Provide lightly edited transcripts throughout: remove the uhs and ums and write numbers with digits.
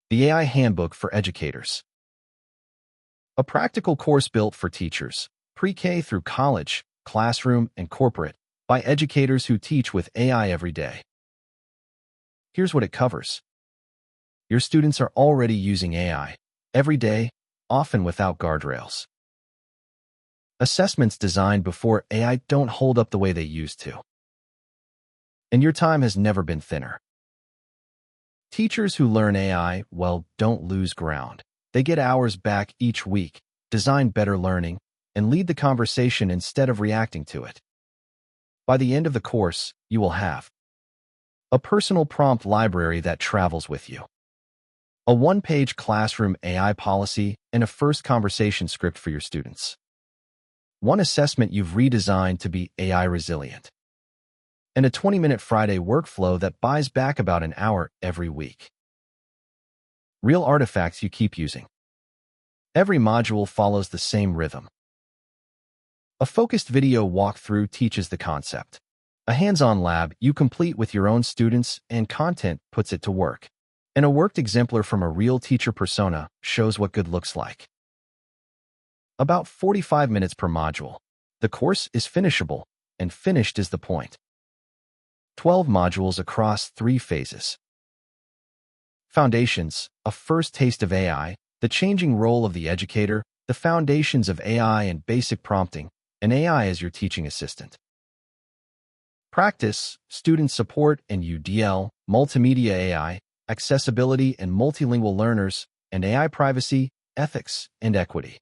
The AI Handbook for Educators. A practical course built for teachers, pre-K through college, classroom, and corporate, by educators who teach with AI every day. Here's what it covers. Your students are already using AI every day, often without guardrails. Assessments designed before AI don't hold up the way they used to. And your time has never been thinner. Teachers who learn AI, well, don't lose ground. They get hours back each week, design better learning, and lead the conversation instead of reacting to it. By the end of the course, you will have a personal prompt library that travels with you, a one-page classroom AI policy, and a first conversation script for your students, one assessment you've redesigned to be AI resilient, and a 20-minute Friday workflow that buys back about an hour every week. Real artifacts you keep using. Every module follows the same rhythm. A focused video walkthrough teaches the concept. A hands-on lab you complete with your own students and content puts it to work. And a worked exemplar from a real teacher persona shows what good looks like. About 45 minutes per module. The course is finishable, and finished is the point. 12 modules across 3 phases. Foundations, a first taste of AI, the changing role of the educator, the foundations of AI and basic prompting, and AI as your teaching assistant. Practice, student support and UDL, multimedia AI, accessibility and multilingual learners, and AI privacy, ethics, and equity.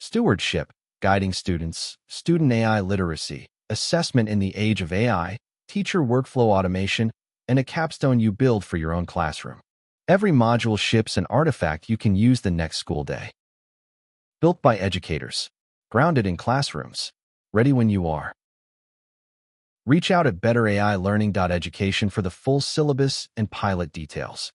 Stewardship, guiding students, student AI literacy, assessment in the age of AI, teacher workflow automation, and a capstone you build for your own classroom. Every module ships an artifact you can use the next school day. Built by educators, grounded in classrooms, ready when you are. Reach out at betterailearning.education for the full syllabus and pilot details.